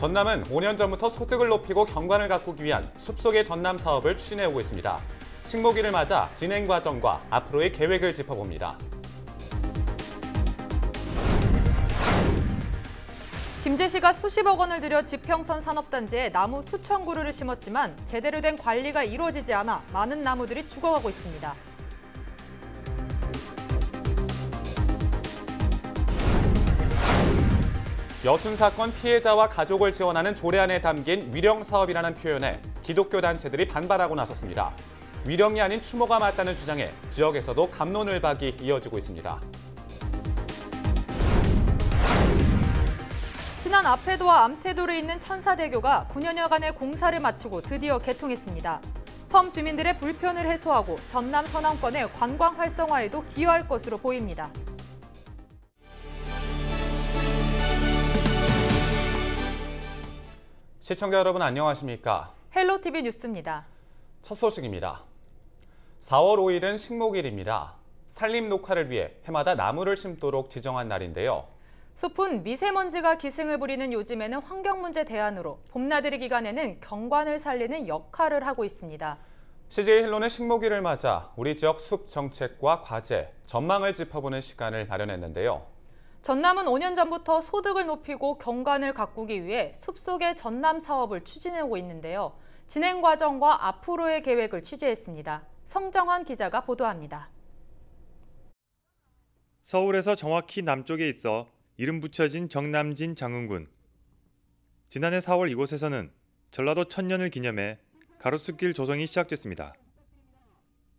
전남은 5년 전부터 소득을 높이고 경관을 가꾸기 위한 숲속의 전남 사업을 추진해오고 있습니다. 식목일을 맞아 진행 과정과 앞으로의 계획을 짚어봅니다. 김제시가 수십억 원을 들여 지평선 산업단지에 나무 수천 그루를 심었지만 제대로 된 관리가 이루어지지 않아 많은 나무들이 죽어가고 있습니다. 여순 사건 피해자와 가족을 지원하는 조례안에 담긴 위령 사업이라는 표현에 기독교 단체들이 반발하고 나섰습니다. 위령이 아닌 추모가 맞다는 주장에 지역에서도 갑론을박이 이어지고 있습니다. 신안 앞태도와 암태도를 잇는 천사대교가 9년여간의 공사를 마치고 드디어 개통했습니다. 섬 주민들의 불편을 해소하고 전남 서남권의 관광 활성화에도 기여할 것으로 보입니다. 시청자 여러분 안녕하십니까? 헬로티비 뉴스입니다. 첫 소식입니다. 4월 5일은 식목일입니다. 산림 녹화를 위해 해마다 나무를 심도록 지정한 날인데요. 숲은 미세먼지가 기승을 부리는 요즘에는 환경 문제 대안으로 봄나들이 기간에는 경관을 살리는 역할을 하고 있습니다. CJ 헬로는 식목일을 맞아 우리 지역 숲 정책과 과제, 전망을 짚어보는 시간을 마련했는데요. 전남은 5년 전부터 소득을 높이고 경관을 가꾸기 위해 숲속의 전남 사업을 추진해오고 있는데요. 진행 과정과 앞으로의 계획을 취재했습니다. 성정환 기자가 보도합니다. 서울에서 정확히 남쪽에 있어 이름 붙여진 정남진 장흥군. 지난해 4월 이곳에서는 전라도 천년을 기념해 가로수길 조성이 시작됐습니다.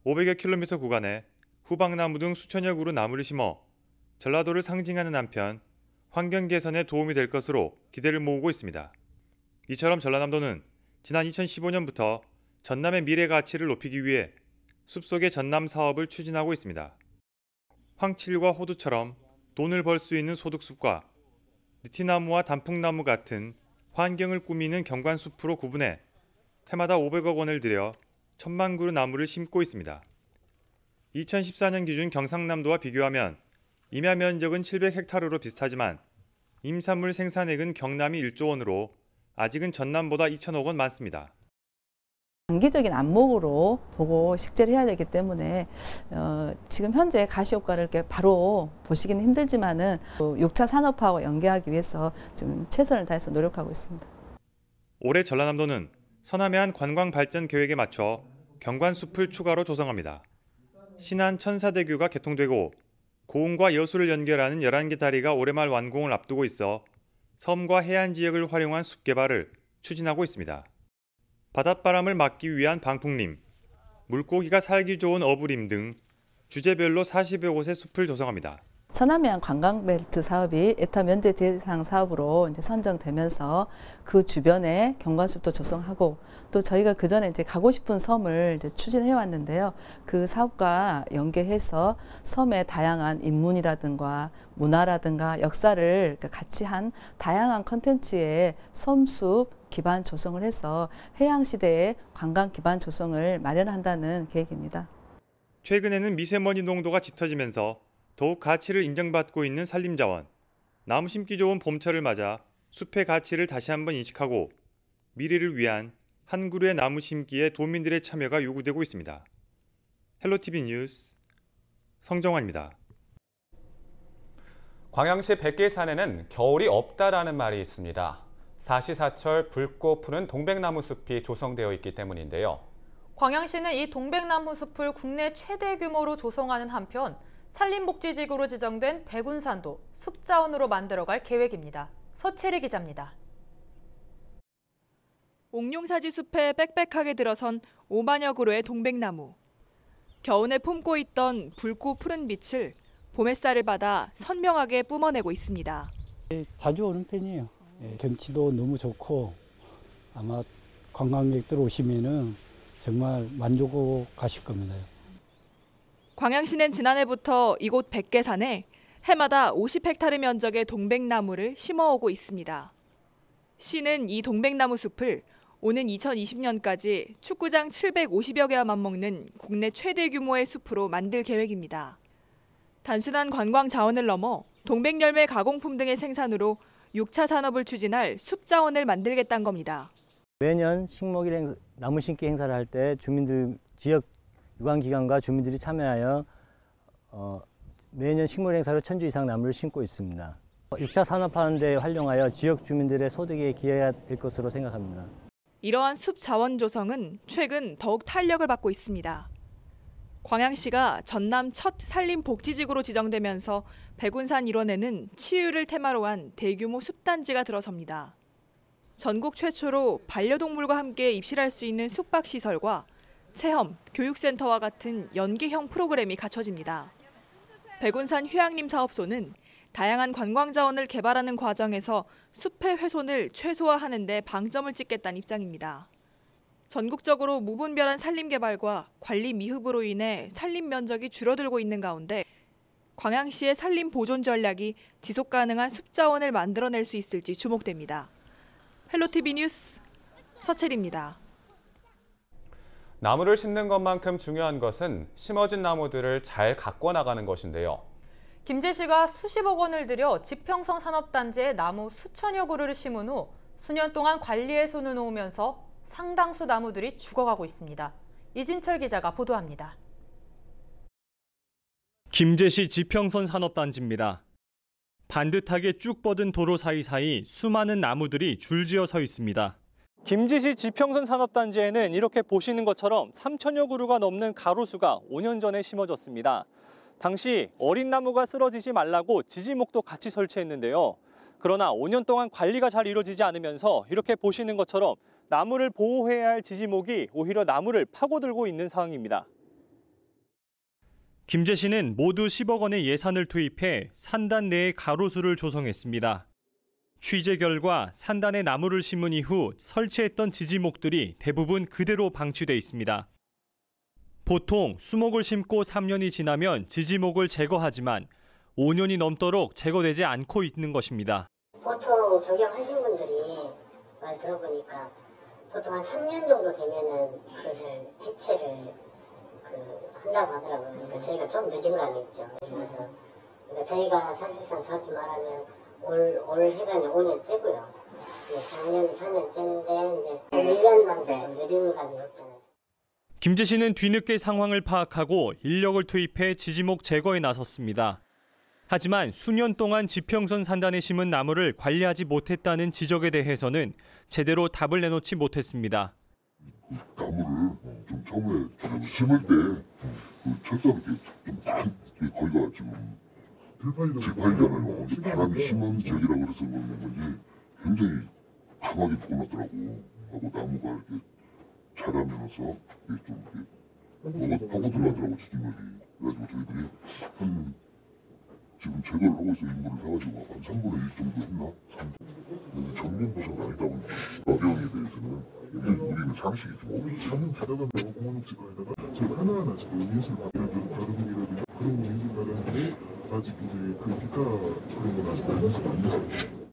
500여 킬로미터 구간에 후방나무 등 수천여 그루 나무를 심어 전라도를 상징하는 한편 환경 개선에 도움이 될 것으로 기대를 모으고 있습니다. 이처럼 전라남도는 지난 2015년부터 전남의 미래 가치를 높이기 위해 숲속의 전남 사업을 추진하고 있습니다. 황칠과 호두처럼 돈을 벌 수 있는 소득숲과 느티나무와 단풍나무 같은 환경을 꾸미는 경관숲으로 구분해 해마다 500억 원을 들여 1000만 그루 나무를 심고 있습니다. 2014년 기준 경상남도와 비교하면 임야 면적은 700헥타르로 비슷하지만 임산물 생산액은 경남이 1조 원으로 아직은 전남보다 2천억 원 많습니다. 장기적인 안목으로 보고 식재를 해야 되기 때문에 지금 현재 가시효과를 이렇게 바로 보시기는 힘들지만은 6차 산업화와 연계하기 위해서 좀 최선을 다해서 노력하고 있습니다. 올해 전라남도는 서남해안 관광 발전 계획에 맞춰 경관숲을 추가로 조성합니다. 신안 천사대교가 개통되고 고흥과 여수를 연결하는 11개 다리가 올해 말 완공을 앞두고 있어 섬과 해안 지역을 활용한 숲 개발을 추진하고 있습니다. 바닷바람을 막기 위한 방풍림, 물고기가 살기 좋은 어부림 등 주제별로 40여 곳의 숲을 조성합니다. 서남해안 관광벨트 사업이 에타 면제 대상 사업으로 이제 선정되면서 그 주변에 경관숲도 조성하고 또 저희가 그 전에 이제 가고 싶은 섬을 이제 추진해 왔는데요. 그 사업과 연계해서 섬의 다양한 인문이라든가 문화라든가 역사를 같이 한 다양한 컨텐츠의 섬숲 기반 조성을 해서 해양 시대의 관광 기반 조성을 마련한다는 계획입니다. 최근에는 미세먼지 농도가 짙어지면서 더욱 가치를 인정받고 있는 산림자원, 나무 심기 좋은 봄철을 맞아 숲의 가치를 다시 한번 인식하고 미래를 위한 한 그루의 나무 심기에 도민들의 참여가 요구되고 있습니다. 헬로티비 뉴스 성정환입니다. 광양시 백계산에는 겨울이 없다라는 말이 있습니다. 사시사철 붉고 푸른 동백나무 숲이 조성되어 있기 때문인데요. 광양시는 이 동백나무 숲을 국내 최대 규모로 조성하는 한편 산림복지지구로 지정된 백운산도 숲자원으로 만들어갈 계획입니다. 서채리 기자입니다. 옥룡사지 숲에 빽빽하게 들어선 5만여 그루의 동백나무. 겨우내 품고 있던 붉고 푸른 빛을 봄 햇살을 받아 선명하게 뿜어내고 있습니다. 자주 오는 편이에요. 경치도 너무 좋고 아마 관광객들 오시면은 정말 만족하고 가실 겁니다. 광양시는 지난해부터 이곳 백계산에 해마다 50헥타르 면적의 동백나무를 심어오고 있습니다. 시는 이 동백나무 숲을 오는 2020년까지 축구장 750여 개와 맞먹는 국내 최대 규모의 숲으로 만들 계획입니다. 단순한 관광 자원을 넘어 동백열매 가공품 등의 생산으로 6차 산업을 추진할 숲자원을 만들겠다는 겁니다. 매년 식목일 나무 심기 행사를 할 때 주민들, 지역 유관기관과 주민들이 참여하여 매년 식물 행사로 1000주 이상 나무를 심고 있습니다. 6차 산업화하는 데 활용하여 지역 주민들의 소득에 기여해야 될 것으로 생각합니다. 이러한 숲 자원 조성은 최근 더욱 탄력을 받고 있습니다. 광양시가 전남 첫 산림복지지구로 지정되면서 백운산 일원에는 치유를 테마로 한 대규모 숲단지가 들어섭니다. 전국 최초로 반려동물과 함께 입실할 수 있는 숙박시설과 체험, 교육센터와 같은 연계형 프로그램이 갖춰집니다. 백운산 휴양림 사업소는 다양한 관광 자원을 개발하는 과정에서 숲의 훼손을 최소화하는 데 방점을 찍겠다는 입장입니다. 전국적으로 무분별한 산림 개발과 관리 미흡으로 인해 산림 면적이 줄어들고 있는 가운데 광양시의 산림 보존 전략이 지속 가능한 숲 자원을 만들어낼 수 있을지 주목됩니다. 헬로티비 뉴스 서채리입니다. 나무를 심는 것만큼 중요한 것은 심어진 나무들을 잘 가꿔 나가는 것인데요. 김제시가 수십억 원을 들여 지평선 산업단지에 나무 수천여 그루를 심은 후 수년 동안 관리에 손을 놓으면서 상당수 나무들이 죽어가고 있습니다. 이진철 기자가 보도합니다. 김제시 지평선 산업단지입니다. 반듯하게 쭉 뻗은 도로 사이사이 수많은 나무들이 줄지어 서 있습니다. 김제시 지평선 산업단지에는 이렇게 보시는 것처럼 3천여 그루가 넘는 가로수가 5년 전에 심어졌습니다. 당시 어린 나무가 쓰러지지 말라고 지지목도 같이 설치했는데요. 그러나 5년 동안 관리가 잘 이루어지지 않으면서 이렇게 보시는 것처럼 나무를 보호해야 할 지지목이 오히려 나무를 파고들고 있는 상황입니다. 김제시는 모두 10억 원의 예산을 투입해 산단 내에 가로수를 조성했습니다. 취재 결과 산단에 나무를 심은 이후 설치했던 지지목들이 대부분 그대로 방치돼 있습니다. 보통 수목을 심고 3년이 지나면 지지목을 제거하지만 5년이 넘도록 제거되지 않고 있는 것입니다. 보통 조경하신 분들이 말 들어보니까 보통 한 3년 정도 되면은 그것을 해체를 한다고 하더라고요. 그러니까 저희가 좀 늦은 감이 있죠. 그래서 그러니까 저희가 사실상 정확히 말하면 올 해가 5년째고요. 작년에 4년째인데 이제 1년 남짓 좀 늦은 감이 없지 않아요. 김제시는 뒤늦게 상황을 파악하고 인력을 투입해 지지목 제거에 나섰습니다. 하지만 수년 동안 지평선 산단에 심은 나무를 관리하지 못했다는 지적에 대해서는 제대로 답을 내놓지 못했습니다. 나무를 좀 처음에 심을 때 철자로 좀 거기가 지금 들판이잖아요. 바람이 심한 지역이라고 그래서 그러는 건지 굉장히 강하게 불어났더라고. 하고 나무가 이렇게 자라면서 좀 이렇게 파고 들어가더라고 지지력이. 그래가지고 저희들이 지금 제거를 하고 있어 인구를 해가지고 한 3분의 1 정도 했나? 근데 전문 부서가 아니다 보니까 가병에 대해서는 우리는 상식이죠. 3년 가다간다고 공원녹지가에다가 지금 하나하나 지금 인술 발달도 다루기라든가 그런 거 인술 발달인데 아직 이제 그 비가 그런 건 아직 인수가 안 됐어요.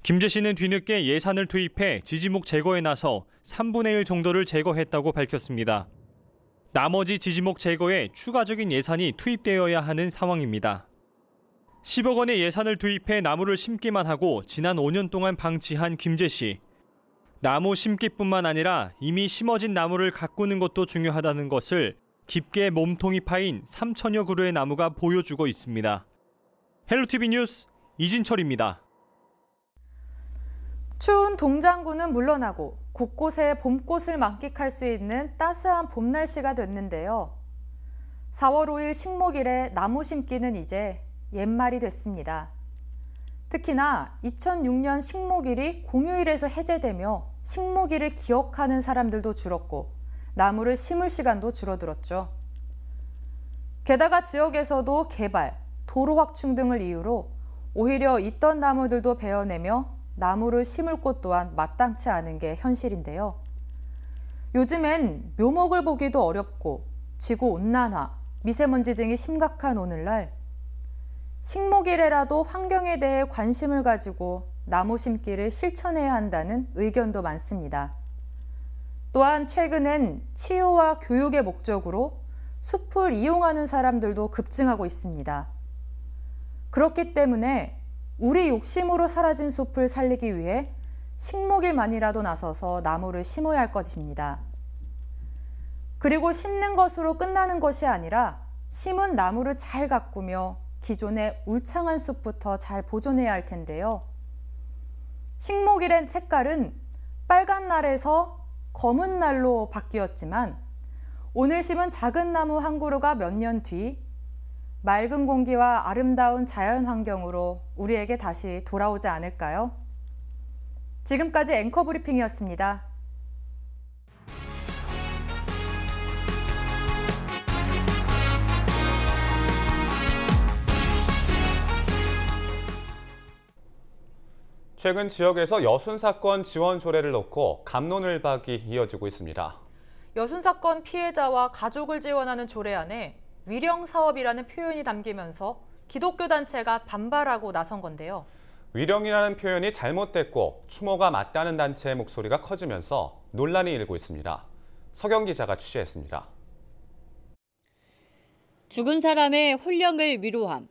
김제시는 뒤늦게 예산을 투입해 지지목 제거에 나서 3분의 1 정도를 제거했다고 밝혔습니다. 나머지 지지목 제거에 추가적인 예산이 투입되어야 하는 상황입니다. 10억 원의 예산을 투입해 나무를 심기만 하고 지난 5년 동안 방치한 김제시. 나무 심기뿐만 아니라 이미 심어진 나무를 가꾸는 것도 중요하다는 것을 깊게 몸통이 파인 3천여 그루의 나무가 보여주고 있습니다. 헬로티비 뉴스 이진철입니다. 추운 동장군은 물러나고 곳곳에 봄꽃을 만끽할 수 있는 따스한 봄 날씨가 됐는데요. 4월 5일 식목일에 나무 심기는 이제 옛말이 됐습니다. 특히나 2006년 식목일이 공휴일에서 해제되며 식목일을 기억하는 사람들도 줄었고 나무를 심을 시간도 줄어들었죠. 게다가 지역에서도 개발, 도로 확충 등을 이유로 오히려 있던 나무들도 베어내며 나무를 심을 곳 또한 마땅치 않은 게 현실인데요. 요즘엔 묘목을 보기도 어렵고 지구온난화, 미세먼지 등이 심각한 오늘날 식목일에라도 환경에 대해 관심을 가지고 나무 심기를 실천해야 한다는 의견도 많습니다. 또한 최근엔 치유와 교육의 목적으로 숲을 이용하는 사람들도 급증하고 있습니다. 그렇기 때문에 우리 욕심으로 사라진 숲을 살리기 위해 식목일만이라도 나서서 나무를 심어야 할 것입니다. 그리고 심는 것으로 끝나는 것이 아니라 심은 나무를 잘 가꾸며 기존의 울창한 숲부터 잘 보존해야 할 텐데요. 식목일의 색깔은 빨간 날에서 검은 날로 바뀌었지만 오늘 심은 작은 나무 한 그루가 몇 년 뒤 맑은 공기와 아름다운 자연 환경으로 우리에게 다시 돌아오지 않을까요? 지금까지 앵커 브리핑이었습니다. 최근 지역에서 여순사건 지원 조례를 놓고 갑론을박이 이어지고 있습니다. 여순사건 피해자와 가족을 지원하는 조례안에 위령사업이라는 표현이 담기면서 기독교 단체가 반발하고 나선 건데요. 위령이라는 표현이 잘못됐고 추모가 맞다는 단체의 목소리가 커지면서 논란이 일고 있습니다. 서경 기자가 취재했습니다. 죽은 사람의 혼령을 위로함.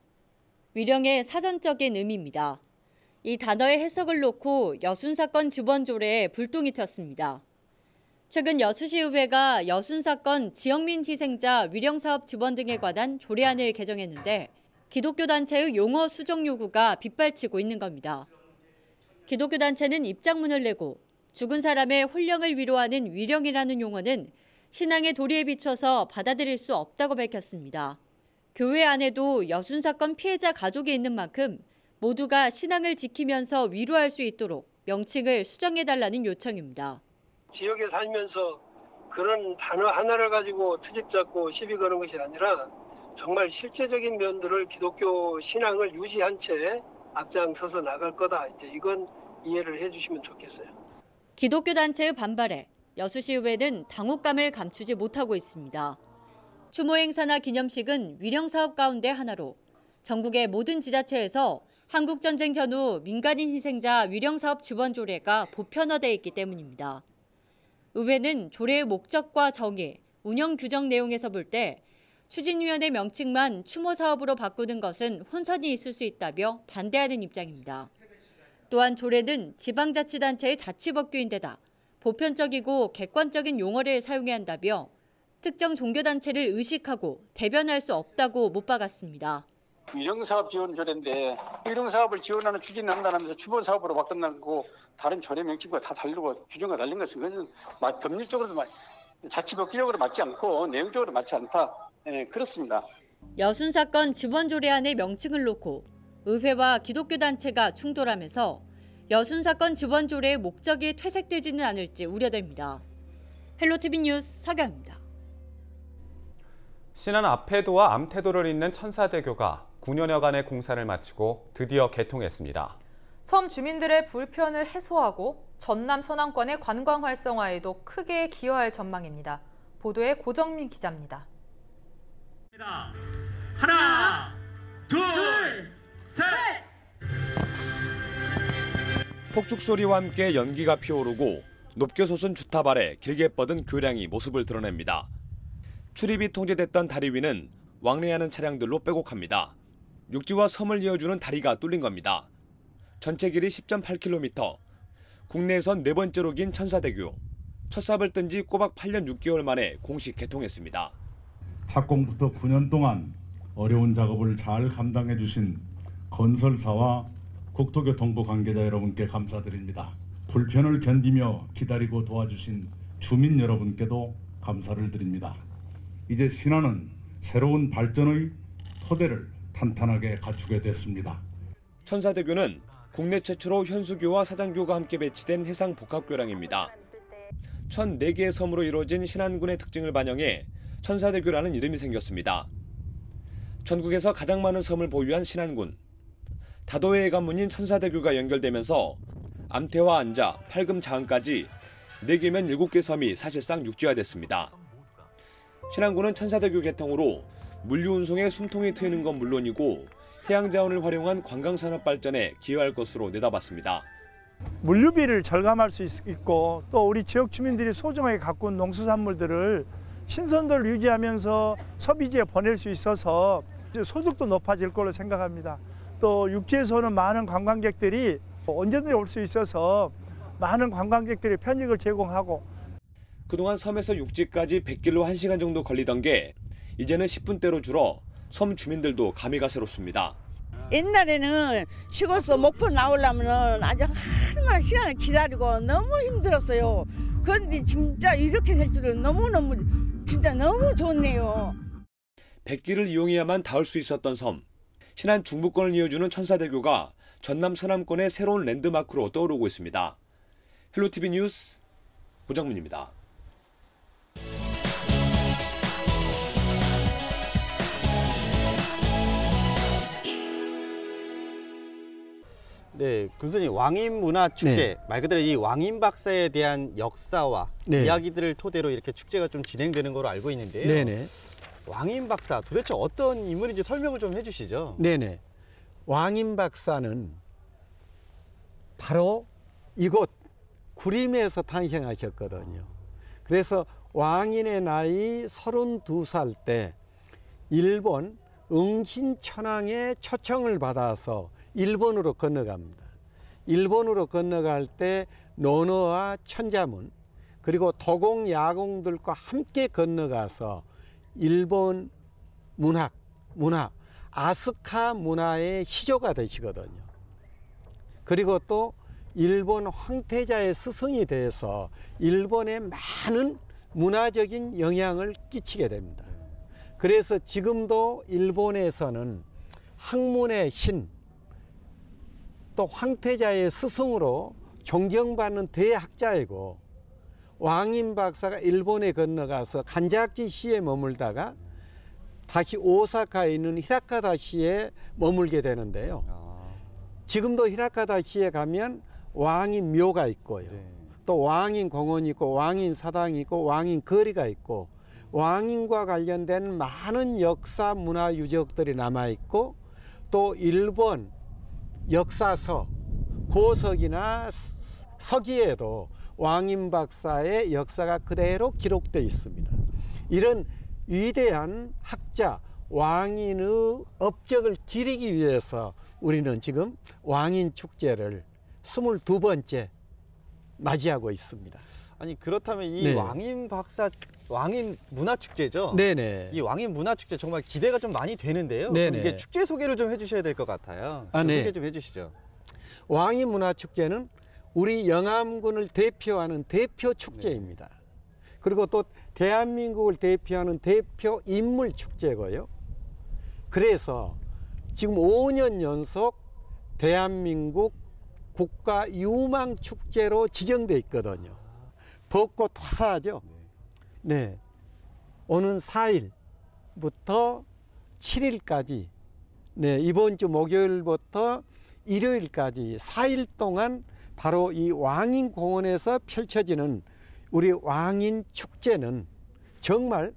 위령의 사전적인 의미입니다. 이 단어의 해석을 놓고 여순사건 지원조례에 불똥이 튀었습니다. 최근 여수시의회가 여순사건 지역민 희생자 위령사업 지원 등에 관한 조례안을 개정했는데 기독교 단체의 용어 수정 요구가 빗발치고 있는 겁니다. 기독교 단체는 입장문을 내고 죽은 사람의 혼령을 위로하는 위령이라는 용어는 신앙의 도리에 비춰서 받아들일 수 없다고 밝혔습니다. 교회 안에도 여순사건 피해자 가족이 있는 만큼 모두가 신앙을 지키면서 위로할 수 있도록 명칭을 수정해달라는 요청입니다. 지역에 살면서 그런 단어 하나를 가지고 트집 잡고 시비 거는 것이 아니라 정말 실제적인 면들을 기독교 신앙을 유지한 채 앞장서서 나갈 거다. 이제 이건 이해를 해주시면 좋겠어요. 기독교 단체의 반발에 여수시의회는 당혹감을 감추지 못하고 있습니다. 추모 행사나 기념식은 위령 사업 가운데 하나로 전국의 모든 지자체에서 한국전쟁 전후 민간인 희생자 위령 사업 지원 조례가 보편화돼 있기 때문입니다. 의회는 조례의 목적과 정의, 운영 규정 내용에서 볼 때 추진위원회 명칭만 추모 사업으로 바꾸는 것은 혼선이 있을 수 있다며 반대하는 입장입니다. 또한 조례는 지방자치단체의 자치법규인데다 보편적이고 객관적인 용어를 사용해야 한다며 특정 종교단체를 의식하고 대변할 수 없다고 못 박았습니다. 위령사업 지원 조례인데 위령사업을 지원하는 추진한다면서 추모 사업으로 바꾼다는 거 다른 조례 명칭과 다 다르고 규정과 다른 것은 그것은 법률적으로도 자치법규적으로 맞지 않고 내용적으로 맞지 않다. 그렇습니다. 여순사건 지원 조례안의 명칭을 놓고 의회와 기독교 단체가 충돌하면서 여순사건 지원 조례의 목적이 퇴색되지는 않을지 우려됩니다. 헬로티비 뉴스 서경입니다. 신안 앞태도와 암태도를 잇는 천사대교가 9년여간의 공사를 마치고 드디어 개통했습니다. 섬 주민들의 불편을 해소하고 전남 서남권의 관광 활성화에도 크게 기여할 전망입니다. 보도에 고정민 기자입니다. 하나, 둘, 셋! 폭죽 소리와 함께 연기가 피어오르고 높게 솟은 주탑 아래 길게 뻗은 교량이 모습을 드러냅니다. 출입이 통제됐던 다리 위는 왕래하는 차량들로 빼곡합니다. 육지와 섬을 이어주는 다리가 뚫린 겁니다. 전체 길이 10.8km, 국내에선 네 번째로 긴 천사대교. 첫 삽을 뜬 지 꼬박 8년 6개월 만에 공식 개통했습니다. 착공부터 9년 동안 어려운 작업을 잘 감당해 주신 건설사와 국토교통부 관계자 여러분께 감사드립니다. 불편을 견디며 기다리고 도와주신 주민 여러분께도 감사를 드립니다. 이제 신안은 새로운 발전의 토대를 탄탄하게 갖추게 됐습니다. 천사대교는 국내 최초로 현수교와 사장교가 함께 배치된 해상 복합교량입니다. 1,004개의 섬으로 이루어진 신안군의 특징을 반영해 천사대교라는 이름이 생겼습니다. 전국에서 가장 많은 섬을 보유한 신안군. 다도해의 관문인 천사대교가 연결되면서 암태와 안자, 팔금, 자흥까지 4개면 7개 섬이 사실상 육지화됐습니다. 신안군은 천사대교 개통으로 물류 운송에 숨통이 트이는 건 물론이고 해양자원을 활용한 관광산업 발전에 기여할 것으로 내다봤습니다. 물류비를 절감할 수 있고 또 우리 지역 주민들이 소중하게 가꾼 농수산물들을 신선도를 유지하면서 소비지에 보낼 수 있어서 소득도 높아질 걸로 생각합니다. 또 육지에서 오는 많은 관광객들이 언제든지 올 수 있어서 많은 관광객들이 편익을 제공하고 그동안 섬에서 육지까지 100길로 1시간 정도 걸리던 게 이제는 10분대로 줄어 섬 주민들도 감회가 새롭습니다. 옛날에는 시골서 목포 나오려면 아주 얼마나 시간을 기다리고 너무 힘들었어요. 그런데 진짜 이렇게 될 줄은 너무너무 진짜 너무 좋네요. 100길을 이용해야만 닿을 수 있었던 섬. 신안 중부권을 이어주는 천사대교가 전남 서남권의 새로운 랜드마크로 떠오르고 있습니다. 헬로티비 뉴스 고정문입니다. 네, 군수님 왕인문화축제 말 그대로 이 왕인박사에 대한 역사와 이야기들을 토대로 이렇게 축제가 좀 진행되는 걸로 알고 있는데요. 네네. 왕인박사 도대체 어떤 인물인지 설명을 좀 해주시죠. 네네. 왕인박사는 바로 이곳 구림에서 탄생하셨거든요. 그래서 왕인의 나이 32살 때 일본 응신천황의 초청을 받아서 일본으로 건너갑니다. 일본으로 건너갈 때 논어와 천자문 그리고 도공 야공들과 함께 건너가서 일본 문화 아스카 문화의 시조가 되시거든요. 그리고 또 일본 황태자의 스승이 돼서 일본에 많은 문화적인 영향을 끼치게 됩니다. 그래서 지금도 일본에서는 학문의 신, 또 황태자의 스승으로 존경받는 대학자이고 왕인 박사가 일본에 건너가서 간자쿠시에 머물다가 다시 오사카에 있는 히라카다시에 머물게 되는데요. 지금도 히라카다시에 가면 왕인 묘가 있고요. 또 왕인 공원이 있고 왕인 사당이 있고 왕인 거리가 있고 왕인과 관련된 많은 역사 문화 유적들이 남아있고 또 일본 역사서, 고석이나 서기에도 왕인 박사의 역사가 그대로 기록되어 있습니다. 이런 위대한 학자 왕인의 업적을 기리기 위해서 우리는 지금 왕인 축제를 22번째 맞이하고 있습니다. 아니 그렇다면 이 왕인 박사 왕인 문화축제죠? 네네. 이 왕인 문화축제 정말 기대가 좀 많이 되는데요. 네네. 이게 축제 소개를 좀 해주셔야 될 것 같아요. 네. 소개 좀 해주시죠. 왕인 문화축제는 우리 영암군을 대표하는 대표 축제입니다. 그리고 또 대한민국을 대표하는 대표 인물 축제고요. 그래서 지금 5년 연속 대한민국 국가 유망 축제로 지정돼 있거든요. 벚꽃 화사하죠. 네, 오는 4일부터 7일까지, 네, 이번 주 목요일부터 일요일까지 4일 동안 바로 이 왕인공원에서 펼쳐지는 우리 왕인 축제는 정말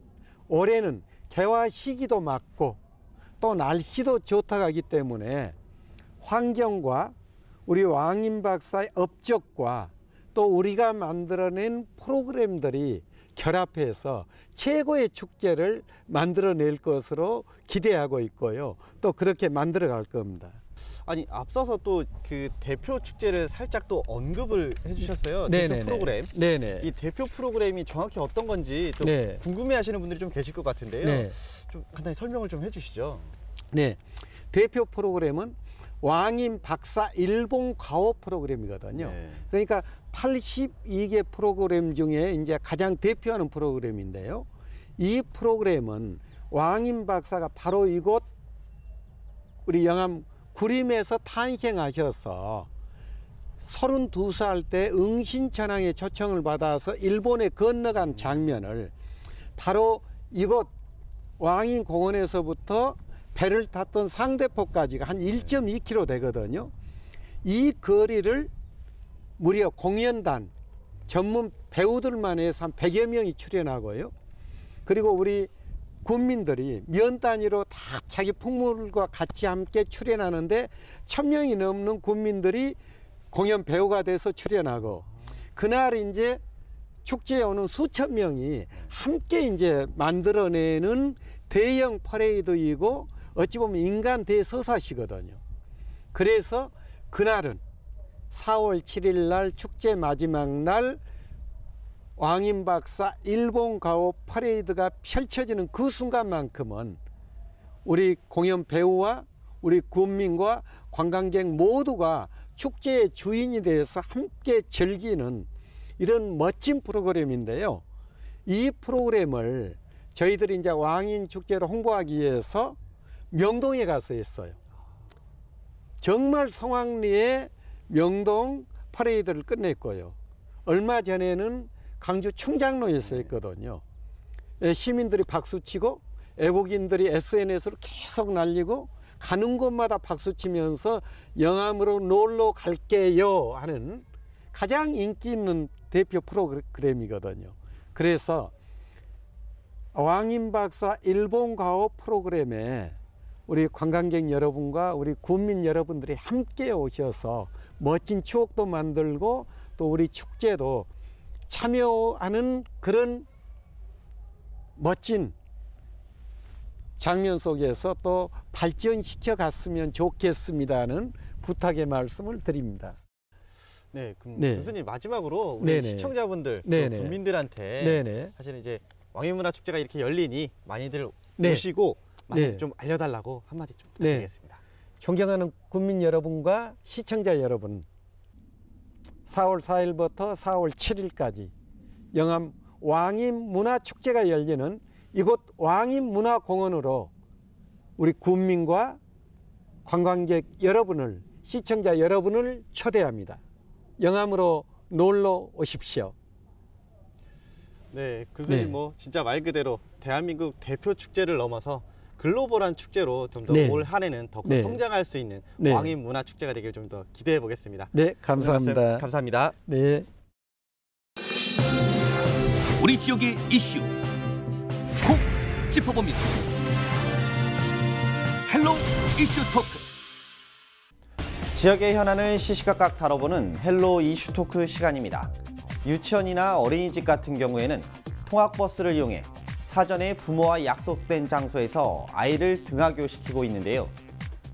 올해는 개화 시기도 맞고 또 날씨도 좋다고 하기 때문에 환경과 우리 왕인 박사의 업적과 또 우리가 만들어낸 프로그램들이 결합해서 최고의 축제를 만들어낼 것으로 기대하고 있고요. 또 그렇게 만들어갈 겁니다. 아니 앞서서 또 그 대표 축제를 살짝 또 언급을 해주셨어요. 네네네. 대표 프로그램. 네네. 이 대표 프로그램이 정확히 어떤 건지 또 네. 궁금해하시는 분들이 좀 계실 것 같은데요. 네. 좀 간단히 설명을 좀 해주시죠. 네, 대표 프로그램은 왕인 박사 일본 가오 프로그램이거든요. 그러니까 82개 프로그램 중에 이제 가장 대표하는 프로그램인데요. 이 프로그램은 왕인 박사가 바로 이곳 우리 영암 구림에서 탄생하셔서 32살 때 응신천황의 초청을 받아서 일본에 건너간 장면을 바로 이곳 왕인 공원에서부터 배를 탔던 상대포까지가 한 1.2km 되거든요. 이 거리를 무려 공연단, 전문 배우들만 해서 한 100여 명이 출연하고요. 그리고 우리 군민들이 면 단위로 다 자기 풍물과 같이 함께 출연하는데 1000명이 넘는 군민들이 공연 배우가 돼서 출연하고 그날 이제 축제에 오는 수천 명이 함께 이제 만들어내는 대형 퍼레이드이고 어찌 보면 인간 대서사시거든요. 그래서 그날은 4월 7일 날 축제 마지막 날 왕인박사 일본 가오 퍼레이드가 펼쳐지는 그 순간만큼은 우리 공연 배우와 우리 군민과 관광객 모두가 축제의 주인이 되어서 함께 즐기는 이런 멋진 프로그램인데요. 이 프로그램을 저희들이 이제 왕인 축제를 홍보하기 위해서 명동에 가서 했어요. 정말 성황리에 명동 퍼레이드를 끝냈고요. 얼마 전에는 강주 충장로에서 했거든요. 시민들이 박수치고 애국인들이 SNS로 계속 날리고 가는 곳마다 박수치면서 영암으로 놀러 갈게요 하는 가장 인기 있는 대표 프로그램이거든요. 그래서 왕인박사 일본 가오 프로그램에 우리 관광객 여러분과 우리 국민 여러분들이 함께 오셔서 멋진 추억도 만들고 또 우리 축제도 참여하는 그런 멋진 장면 속에서 또 발전시켜 갔으면 좋겠습니다는 부탁의 말씀을 드립니다. 네, 그럼 네. 교수님 마지막으로 우리 네네. 시청자분들, 네네. 또 국민들한테 네네. 사실은 이제 왕인문화축제가 이렇게 열리니 많이들 네. 오시고 많이 네. 좀 알려달라고 한마디 좀 네. 부탁드리겠습니다. 존경하는 국민 여러분과 시청자 여러분, 4월 4일부터 4월 7일까지 영암 왕인문화축제가 열리는 이곳 왕인문화공원으로 우리 국민과 관광객 여러분을, 시청자 여러분을 초대합니다. 영암으로 놀러 오십시오. 네, 교수님 네. 뭐 진짜 말 그대로 대한민국 대표 축제를 넘어서 글로벌한 축제로 좀 더 네. 올 한 해는 더욱더 네. 성장할 수 있는 네. 왕인문화축제가 되길 좀 더 기대해 보겠습니다. 네, 감사합니다. 말씀 감사합니다. 네. 우리 지역의 이슈 콕 짚어봅니다. 헬로 이슈 토크. 지역의 현안을 시시각각 다뤄보는 헬로 이슈 토크 시간입니다. 유치원이나 어린이집 같은 경우에는 통학버스를 이용해 사전에 부모와 약속된 장소에서 아이를 등하교시키고 있는데요.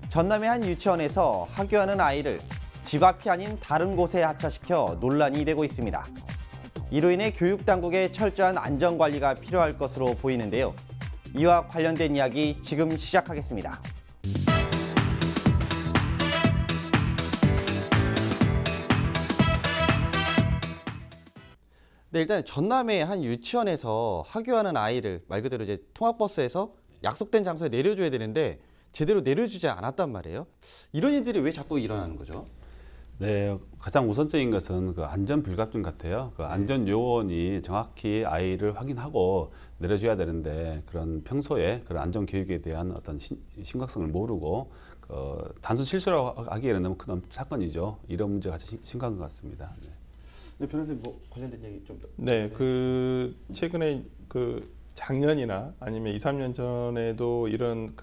전남의 한 유치원에서 하교하는 아이를 집 앞이 아닌 다른 곳에 하차시켜 논란이 되고 있습니다. 이로 인해 교육당국의 철저한 안전관리가 필요할 것으로 보이는데요. 이와 관련된 이야기 지금 시작하겠습니다. 네, 일단 전남의 한 유치원에서 하교하는 아이를 말 그대로 이제 통학버스에서 약속된 장소에 내려줘야 되는데 제대로 내려주지 않았단 말이에요. 이런 일들이 왜 자꾸 일어나는 거죠? 네, 가장 우선적인 것은 그 안전 불감증 같아요. 그 안전 요원이 정확히 아이를 확인하고 내려줘야 되는데 그런 평소에 그런 안전 교육에 대한 어떤 심각성을 모르고 단순 실수를 하기에는 너무 큰 사건이죠. 이런 문제가 심각한 것 같습니다. 네. 네, 변호사님 뭐 관련된 얘기 좀 더. 네, 최근에 작년이나 아니면 2, 3년 전에도 이런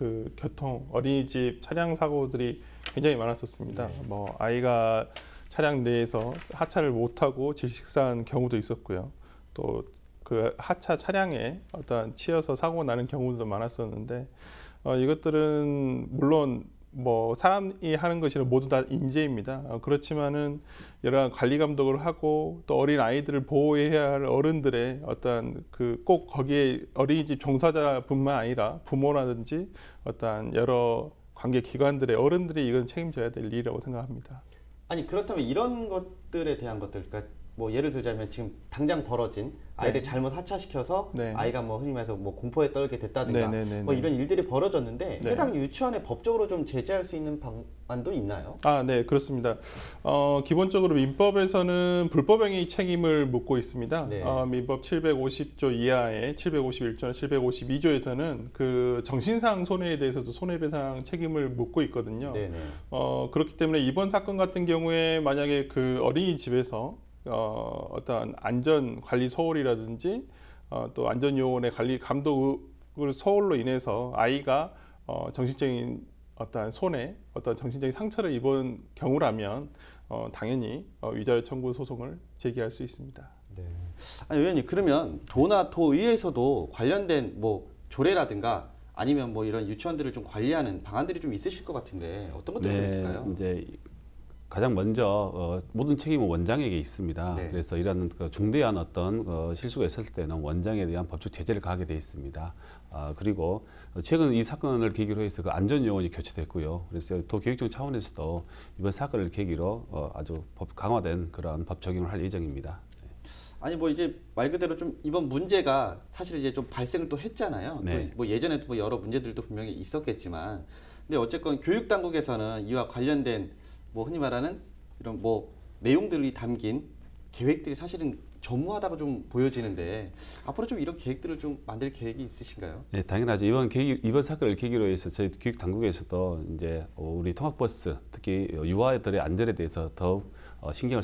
어린이집 차량 사고들이 굉장히 많았었습니다. 네. 뭐 아이가 차량 내에서 하차를 못하고 질식사한 경우도 있었고요. 또 그 하차 차량에 치여서 사고 나는 경우도 많았었는데 이것들은 물론 뭐 사람이 하는 것이 모두 다 인재입니다. 그렇지만은 여러 관리 감독을 하고 또 어린 아이들을 보호해야 할 어른들의 꼭 거기에 어린이집 종사자뿐만 아니라 부모라든지 여러 관계 기관들의 어른들이 이건 책임져야 될 일이라고 생각합니다. 아니 그렇다면 이런 것들에 대한 것들, 그러니까 뭐 예를 들자면 지금 당장 벌어진 아이를 네. 잘못 하차시켜서 네. 아이가 뭐 흔히 말해서 뭐 공포에 떨게 됐다든가 네. 뭐 이런 일들이 벌어졌는데 네. 해당 유치원에 법적으로 좀 제재할 수 있는 방안도 있나요? 네, 그렇습니다. 기본적으로 민법에서는 불법행위 책임을 묻고 있습니다. 네. 민법 750조 이하의 751조나 752조에서는 그 정신상 손해에 대해서도 손해배상 책임을 묻고 있거든요. 네네. 그렇기 때문에 이번 사건 같은 경우에 만약에 그 어린이집에서 어떤 안전 관리 소홀이라든지 또 안전 요원의 관리 감독을 소홀로 인해서 아이가 정신적인 손해, 정신적인 상처를 입은 경우라면 당연히 위자료 청구 소송을 제기할 수 있습니다. 네. 아니 의원님, 그러면 도나 도의회에서도 관련된 뭐 조례라든가 아니면 뭐 이런 유치원들을 좀 관리하는 방안들이 좀 있으실 것 같은데 어떤 것들이 좀 있을까요? 이제 가장 먼저 모든 책임은 원장에게 있습니다. 네. 그래서 이런 중대한 어떤 실수가 있을 때는 원장에 대한 법적 제재를 가하게 되어 있습니다. 그리고 최근 이 사건을 계기로 해서 그 안전요원이 교체됐고요. 그래서 도교육청 차원에서도 이번 사건을 계기로 아주 강화된 그런 법 적용을 할 예정입니다. 아니 뭐 이제 말 그대로 좀 이번 문제가 사실 이제 좀 발생을 또 했잖아요. 네. 뭐 예전에도 뭐 여러 문제들도 분명히 있었겠지만, 근데 어쨌건 교육 당국에서는 이와 관련된 뭐 흔히 말하는 이런 뭐 내용들이 담긴 계획들이 사실은 전무하다고 좀 보여지는데 앞으로 좀 이런 계획들을 좀 만들 계획이 있으신가요? 네, 당연하죠. 이번 사건을 계기로 해서 저희 교육 당국에서도 이제 우리 통학버스 특히 유아들의 안전에 대해서 더욱 신경을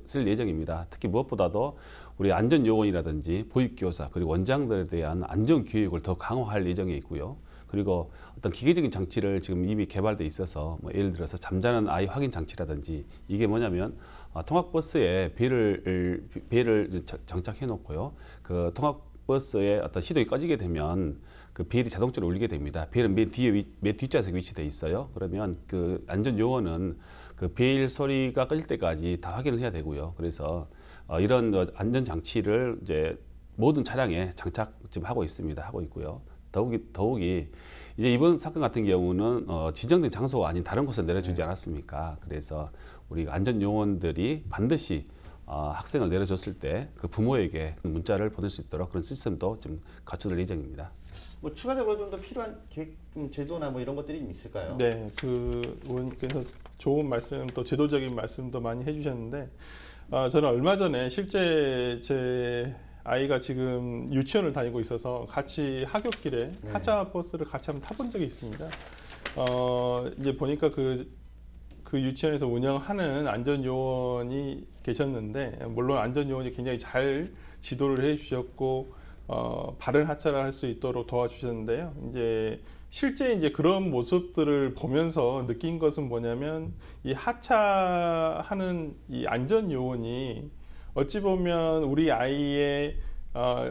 쓸 예정입니다. 특히 무엇보다도 우리 안전요원이라든지 보육교사 그리고 원장들에 대한 안전교육을 더 강화할 예정에 있고요. 그리고 어떤 기계적인 장치를 지금 이미 개발돼 있어서 뭐 예를 들어서 잠자는 아이 확인 장치라든지 이게 뭐냐면 통학버스에 벨을 장착해 놓고요. 그 통학버스에 어떤 시동이 꺼지게 되면 그 벨이 자동적으로 울리게 됩니다. 벨은 맨 뒷좌석에 위치돼 있어요. 그러면 그 안전요원은 그 벨 소리가 꺼질 때까지 다 확인을 해야 되고요. 그래서 이런 안전 장치를 이제 모든 차량에 장착 지금 하고 있습니다. 하고 있고요. 더욱이 이제 이번 사건 같은 경우는 지정된 장소가 아닌 다른 곳에 내려주지 않았습니까? 그래서 우리 안전요원들이 반드시 학생을 내려줬을 때 그 부모에게 문자를 보낼 수 있도록 그런 시스템도 좀 갖춰둘 예정입니다. 뭐 추가적으로 좀 더 필요한 계획, 제도나 뭐 이런 것들이 있을까요? 네, 그 의원님께서 좋은 말씀 또 제도적인 말씀도 많이 해주셨는데 저는 얼마 전에 실제 제 아이가 지금 유치원을 다니고 있어서 같이 하굣길에 하차 버스를 같이 한번 타본 적이 있습니다. 이제 보니까 그 유치원에서 운영하는 안전요원이 계셨는데 물론 안전요원이 굉장히 잘 지도를 해주셨고 바른 하차를 할 수 있도록 도와주셨는데요. 이제 실제 이제 그런 모습들을 보면서 느낀 것은 뭐냐면 이 하차하는 이 안전요원이 어찌 보면 우리 아이의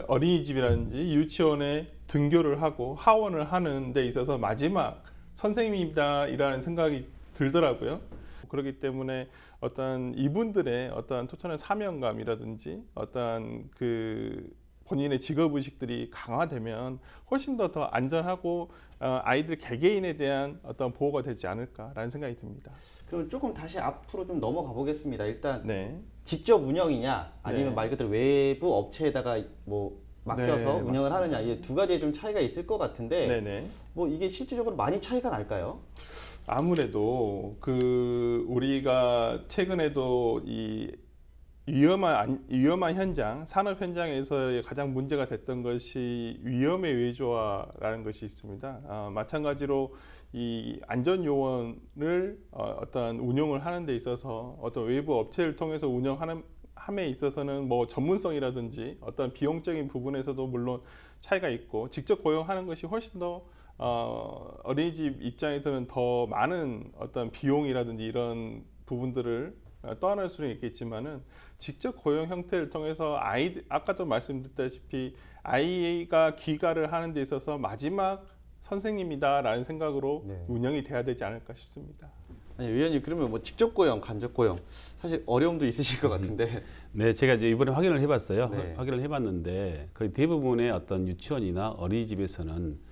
어린이집이라든지 유치원에 등교를 하고 하원을 하는 데 있어서 마지막 선생님이다라는 생각이 들더라고요. 그렇기 때문에 어떤 이분들의 어떤 토천의 사명감이라든지 어떤 그 본인의 직업의식들이 강화되면 훨씬 더 안전하고 아이들 개개인에 대한 어떤 보호가 되지 않을까라는 생각이 듭니다. 그럼 조금 다시 앞으로 좀 넘어가 보겠습니다. 일단 네. 직접 운영이냐 아니면 네. 말 그대로 외부 업체에다가 뭐 맡겨서 네, 운영을 맞습니다. 하느냐 이 두 가지의 좀 차이가 있을 것 같은데 네네. 뭐 이게 실질적으로 많이 차이가 날까요? 아무래도 그 우리가 최근에도 이 위험한 현장, 산업 현장에서 가장 문제가 됐던 것이 위험의 외조화라는 것이 있습니다. 마찬가지로 이 안전요원을 어떤 운영을 하는 데 있어서 어떤 외부 업체를 통해서 운영하는 함에 있어서는 뭐 전문성이라든지 어떤 비용적인 부분에서도 물론 차이가 있고 직접 고용하는 것이 훨씬 더 어린이집 입장에서는 더 많은 어떤 비용이라든지 이런 부분들을 떠안을 수는 있겠지만은 직접 고용 형태를 통해서 아까도 말씀드렸다시피 아이가 귀가를 하는 데 있어서 마지막 선생님이다라는 생각으로 운영이 돼야 되지 않을까 싶습니다. 아니 위원님 그러면 뭐 직접 고용, 간접 고용 사실 어려움도 있으실 것 같은데. 네, 제가 이제 이번에 확인을 해봤어요. 네. 확인을 해봤는데 거의 대부분의 어떤 유치원이나 어린이집에서는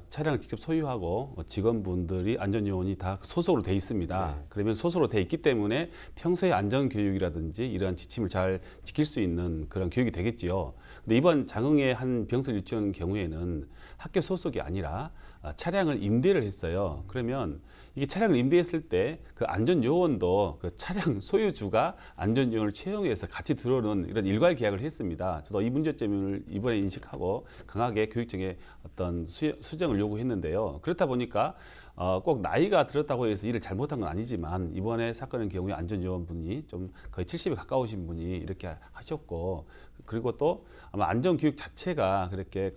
차량을 직접 소유하고 직원분들이 안전요원이 다 소속으로 돼 있습니다. 네. 그러면 소속으로 돼 있기 때문에 평소에 안전교육이라든지 이러한 지침을 잘 지킬 수 있는 그런 교육이 되겠지요. 근데 이번 장흥의 한 병설 유치원 경우에는 학교 소속이 아니라 차량을 임대를 했어요. 그러면 이게 차량을 임대했을 때 그 안전요원도 그 차량 소유주가 안전요원을 채용해서 같이 들어오는 이런 일괄 계약을 했습니다. 저도 이 문제점을 이번에 인식하고 강하게 교육청에 어떤 수정을 요구했는데요. 그렇다 보니까 꼭 나이가 들었다고 해서 일을 잘못한 건 아니지만 이번에 사건의 경우에 안전요원분이 좀 거의 70에 가까우신 분이 이렇게 하셨고 그리고 또 아마 안전교육 자체가 그렇게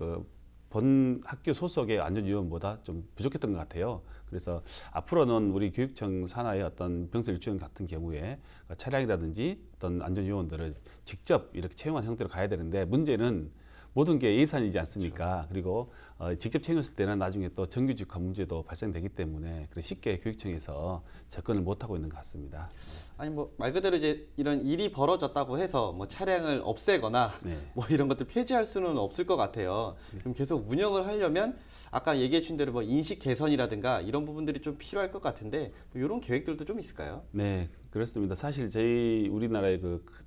본 학교 소속의 안전요원보다 좀 부족했던 것 같아요. 그래서 앞으로는 우리 교육청 산하의 어떤 병설 유치원 같은 경우에 차량이라든지 어떤 안전요원들을 직접 이렇게 채용한 형태로 가야 되는데 문제는 모든 게 예산이지 않습니까? 그리고 직접 책임졌을 때는 나중에 또 정규직화 문제도 발생되기 때문에 쉽게 교육청에서 접근을 못하고 있는 것 같습니다. 아니 뭐 말 그대로 이제 이런 일이 벌어졌다고 해서 뭐 차량을 없애거나 뭐 이런 것들 폐지할 수는 없을 것 같아요. 그럼 계속 운영을 하려면 아까 얘기해 주신 대로 뭐 인식 개선이라든가 이런 부분들이 좀 필요할 것 같은데 뭐 이런 계획들도 좀 있을까요? 네, 그렇습니다. 사실 우리나라의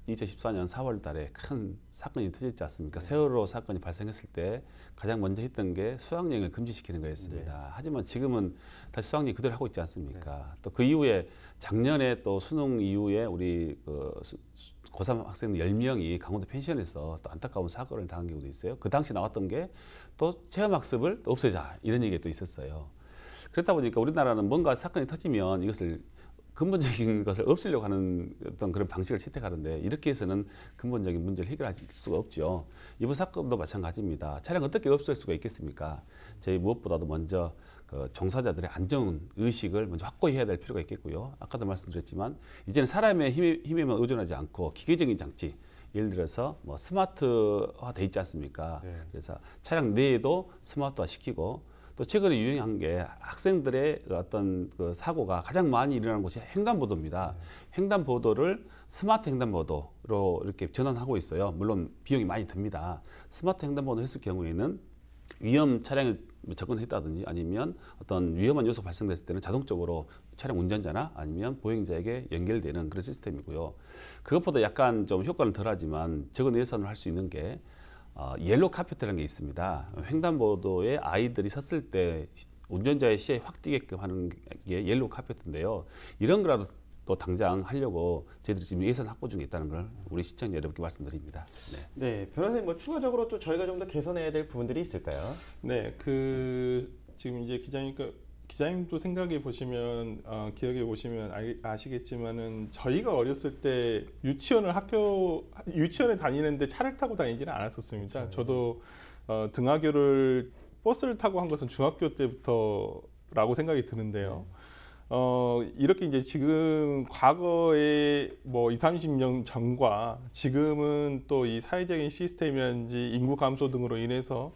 2014년 4월 달에 큰 사건이 터졌지 않습니까? 세월호 사건이 발생했을 때 가장 먼저 했던 게 수학여행을 금지시키는 거였습니다. 하지만 지금은 다시 수학여행 그대로 하고 있지 않습니까? 또 그 이후에 작년에 또 수능 이후에 우리 고3 학생 10명이 강원도 펜션에서 또 안타까운 사고를 당한 경우도 있어요. 그 당시 나왔던 게 또 체험학습을 없애자 이런 얘기가 또 있었어요. 그렇다 보니까 우리나라는 뭔가 사건이 터지면 이것을 근본적인 것을 없애려고 하는 어떤 그런 방식을 채택하는데 이렇게 해서는 근본적인 문제를 해결할 수가 없죠. 이번 사건도 마찬가지입니다. 차량 어떻게 없앨 수가 있겠습니까? 저희 무엇보다도 먼저 종사자들의 안전 의식을 먼저 확고히 해야 될 필요가 있겠고요. 아까도 말씀드렸지만 이제는 사람의 힘에만 의존하지 않고 기계적인 장치, 예를 들어서 뭐 스마트화 돼 있지 않습니까? 그래서 차량 내에도 스마트화 시키고 또 최근에 유행한 게 학생들의 어떤 사고가 가장 많이 일어나는 곳이 횡단보도입니다. 횡단보도를 스마트 횡단보도로 이렇게 전환하고 있어요. 물론 비용이 많이 듭니다. 스마트 횡단보도 했을 경우에는 위험 차량을 접근했다든지 아니면 어떤 위험한 요소 발생됐을 때는 자동적으로 차량 운전자나 아니면 보행자에게 연결되는 그런 시스템이고요. 그것보다 약간 좀 효과는 덜하지만 적은 예산을 할 수 있는 게 옐로우 카펫이라는 게 있습니다. 횡단보도에 아이들이 섰을 때 운전자의 시야에 확 띄게끔 하는 게 옐로우 카펫인데요. 이런 거라도 또 당장 하려고 저희들이 지금 예산 확보 중에 있다는 걸 우리 시청자 여러분께 말씀드립니다. 네, 변호사님 뭐 추가적으로 또 저희가 좀 더 개선해야 될 부분들이 있을까요? 네, 지금 이제 기자님도 생각해 보시면 기억해 보시면 아시겠지만은 저희가 어렸을 때 유치원에 다니는데 차를 타고 다니지는 않았었습니다. 그렇죠. 저도 등하교를 버스를 타고 한 것은 중학교 때부터라고 생각이 드는데요. 이렇게 이제 지금 과거에 뭐 20, 30년 전과 지금은 또 이 사회적인 시스템이라든지 인구 감소 등으로 인해서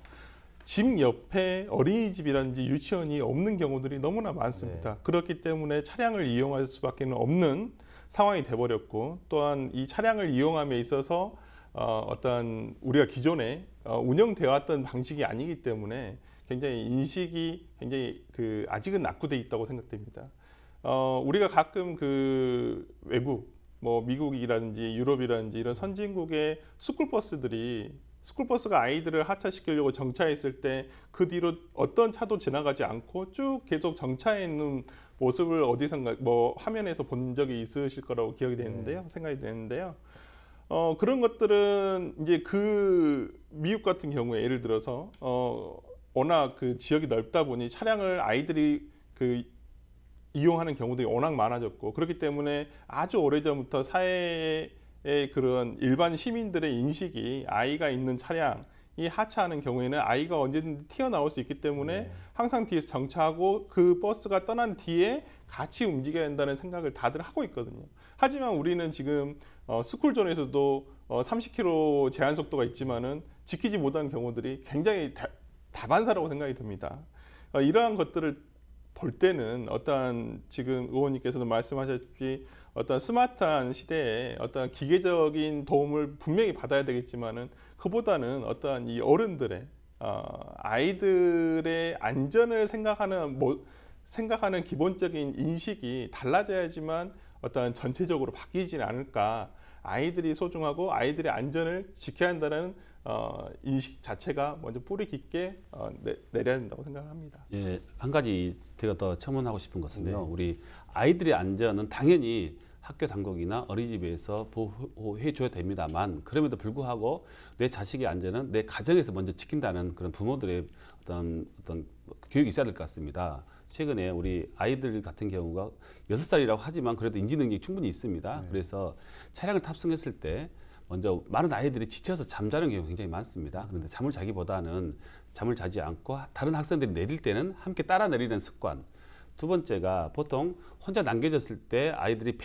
집 옆에 어린이집이라든지 유치원이 없는 경우들이 너무나 많습니다. 그렇기 때문에 차량을 이용할 수밖에 없는 상황이 돼버렸고 또한 이 차량을 이용함에 있어서 어떤 우리가 기존에 운영되어 왔던 방식이 아니기 때문에 굉장히 인식이 굉장히 아직은 낙후돼 있다고 생각됩니다. 우리가 가끔 외국, 뭐 미국이라든지 유럽이라든지 이런 선진국의 스쿨버스가 아이들을 하차시키려고 정차했을 때 그 뒤로 어떤 차도 지나가지 않고 쭉 계속 정차해 있는 모습을 어디선가 뭐 화면에서 본 적이 있으실 거라고 기억이 되는데요. 생각이 되는데요. 그런 것들은 이제 미국 같은 경우에 예를 들어서 워낙 지역이 넓다 보니 차량을 아이들이 이용하는 경우들이 워낙 많아졌고 그렇기 때문에 아주 오래전부터 사회의 그런 일반 시민들의 인식이 아이가 있는 차량이 하차하는 경우에는 아이가 언제든지 튀어나올 수 있기 때문에 항상 뒤에서 정차하고 그 버스가 떠난 뒤에 같이 움직여야 한다는 생각을 다들 하고 있거든요. 하지만 우리는 지금 스쿨존에서도 30km 제한 속도가 있지만은 지키지 못한 경우들이 굉장히 다반사라고 생각이 듭니다. 이러한 것들을 볼 때는 지금 의원님께서도 말씀하셨듯이 어떤 스마트한 시대에 어떤 기계적인 도움을 분명히 받아야 되겠지만은 그보다는 어떤 이 어른들의 아이들의 안전을 생각하는 기본적인 인식이 달라져야지만 어떤 전체적으로 바뀌지는 않을까. 아이들이 소중하고 아이들의 안전을 지켜야 한다는 인식 자체가 먼저 뿌리 깊게 내려야 된다고 생각합니다. 예, 한 가지 제가 더 첨언하고 싶은 것은요. 우리 아이들의 안전은 당연히 학교 당국이나 어린이집에서 보호해 줘야 됩니다만 그럼에도 불구하고 내 자식의 안전은 내 가정에서 먼저 지킨다는 그런 부모들의 어떤 교육이 있어야 될 것 같습니다. 최근에 우리 아이들 같은 경우가 6살이라고 하지만 그래도 인지 능력이 충분히 있습니다. 그래서 차량을 탑승했을 때 먼저 많은 아이들이 지쳐서 잠자는 경우가 굉장히 많습니다. 그런데 잠을 자기보다는 잠을 자지 않고 다른 학생들이 내릴 때는 함께 따라 내리는 습관, 두 번째가 보통 혼자 남겨졌을 때 아이들이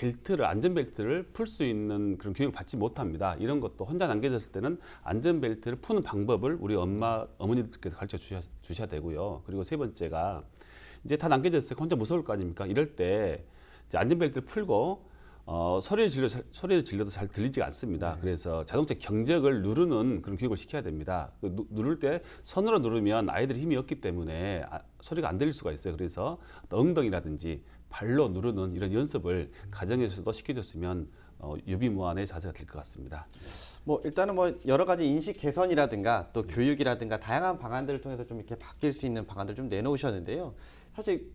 안전벨트를 풀 수 있는 그런 교육을 받지 못합니다. 이런 것도 혼자 남겨졌을 때는 안전벨트를 푸는 방법을 우리 어머니들께서 가르쳐 주셔야 되고요. 그리고 세 번째가 이제 다 남겨졌을 때 혼자 무서울 거 아닙니까? 이럴 때 이제 안전벨트를 풀고 소리를 질러도 잘 들리지가 않습니다. 그래서 자동차 경적을 누르는 그런 교육을 시켜야 됩니다. 누를 때 손으로 누르면 아이들이 힘이 없기 때문에 소리가 안 들릴 수가 있어요. 그래서 엉덩이라든지 발로 누르는 이런 연습을 가정에서도 시켜줬으면 유비무환의 자세가 될 것 같습니다. 일단은 여러 가지 인식 개선이라든가 또 교육이라든가 다양한 방안들을 통해서 좀 이렇게 바뀔 수 있는 방안들을 좀 내놓으셨는데요. 사실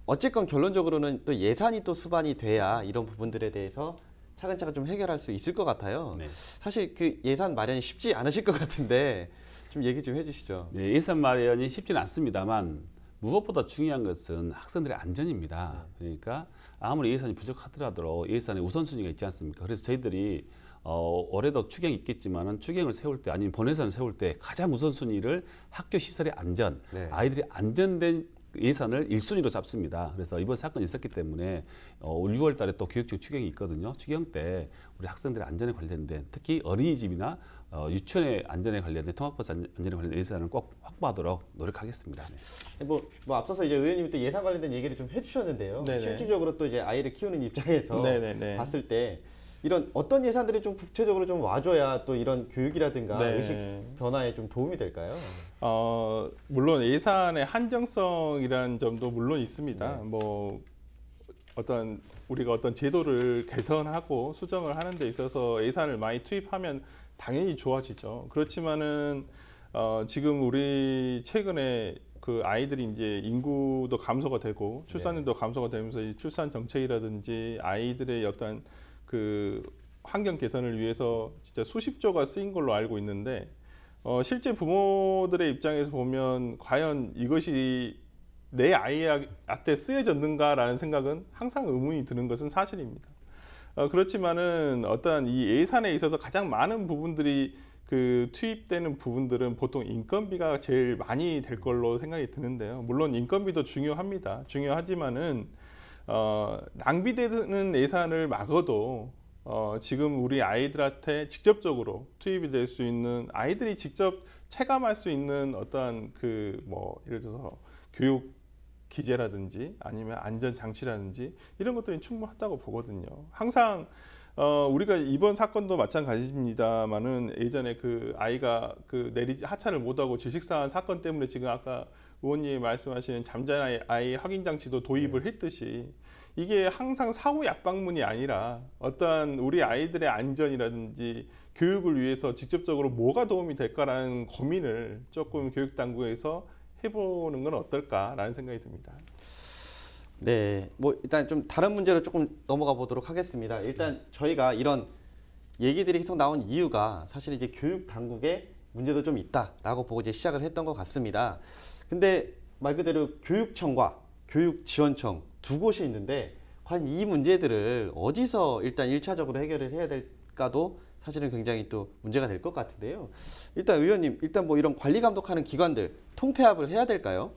어쨌건 결론적으로는 또 예산이 또 수반이 돼야 이런 부분들에 대해서 차근차근 좀 해결할 수 있을 것 같아요. 네. 사실 그 예산 마련이 쉽지 않으실 것 같은데 좀 얘기 좀 해주시죠. 네, 예산 마련이 쉽지는 않습니다만 무엇보다 중요한 것은 학생들의 안전입니다. 그러니까 아무리 예산이 부족하더라도 예산의 우선순위가 있지 않습니까? 그래서 저희들이 올해도 추경이 있겠지만은 추경을 세울 때 아니면 본예산을 세울 때 가장 우선순위를 학교 시설의 안전, 아이들이 안전된 예산을 1순위로 잡습니다. 그래서 이번 사건이 있었기 때문에 6월 달에 또 교육청 추경이 있거든요. 추경 때 우리 학생들의 안전에 관련된 특히 어린이집이나 유치원의 안전에 관련된 통학버스 안전에 관련된 예산을 꼭 확보하도록 노력하겠습니다. 네. 앞서서 이제 의원님이 또 예산 관련된 얘기를 좀 해주셨는데요. 네네. 실질적으로 또 이제 아이를 키우는 입장에서 네네네. 봤을 때 이런 어떤 예산들이 좀 구체적으로 좀 와줘야 또 이런 교육이라든가 의식 변화에 좀 도움이 될까요? 물론 예산의 한정성이라는 점도 물론 있습니다. 우리가 어떤 제도를 개선하고 수정을 하는 데 있어서 예산을 많이 투입하면 당연히 좋아지죠. 그렇지만은 지금 우리 최근에 그 아이들이 이제 인구도 감소가 되고 출산율도 감소가 되면서 이 출산 정책이라든지 아이들의 어떤 그 환경 개선을 위해서 진짜 수십조가 쓰인 걸로 알고 있는데 실제 부모들의 입장에서 보면 과연 이것이 내 아이한테 쓰여졌는가라는 생각은 항상 의문이 드는 것은 사실입니다. 그렇지만은 어떤 이 예산에 있어서 가장 많은 부분들이 그 투입되는 부분들은 보통 인건비가 제일 많이 될 걸로 생각이 드는데요. 물론 인건비도 중요합니다. 중요하지만은 낭비되는 예산을 막아도 지금 우리 아이들한테 직접적으로 투입이 될 수 있는 아이들이 직접 체감할 수 있는 어떤 예를 들어서 교육 기재라든지 아니면 안전 장치라든지 이런 것들이 충분하다고 보거든요. 항상 우리가 이번 사건도 마찬가지입니다만은 예전에 그 아이가 하차를 못하고 질식사한 사건 때문에 지금 아까 의원님이 말씀하시는 잠자는 아이 확인 장치도 도입을 했듯이 이게 항상 사후 약방문이 아니라 어떤 우리 아이들의 안전이라든지 교육을 위해서 직접적으로 뭐가 도움이 될까라는 고민을 조금 교육 당국에서 해보는 건 어떨까라는 생각이 듭니다. 네, 일단 좀 다른 문제로 조금 넘어가 보도록 하겠습니다. 일단 저희가 이런 얘기들이 계속 나온 이유가 사실 이제 교육 당국에 문제도 좀 있다라고 보고 이제 시작을 했던 것 같습니다. 근데 말 그대로 교육청과 교육지원청 두 곳이 있는데 과연 이 문제들을 어디서 일단 1차적으로 해결을 해야 될까도 사실은 굉장히 또 문제가 될 것 같은데요. 일단 의원님, 이런 관리 감독하는 기관들 통폐합을 해야 될까요?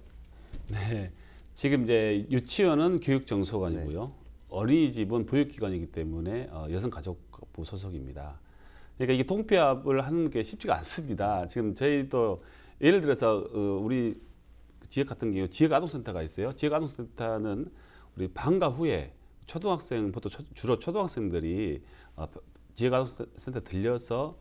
네. 지금 이제 유치원은 교육정소관이고요. 어린이집은 보육기관이기 때문에 여성가족부 소속입니다. 그러니까 이게 통폐합을 하는 게 쉽지가 않습니다. 지금 저희도 예를 들어서 우리 지역 같은 경우 지역아동센터가 있어요. 지역아동센터는 우리 방과 후에 보통 주로 초등학생들이 지역아동센터 들려서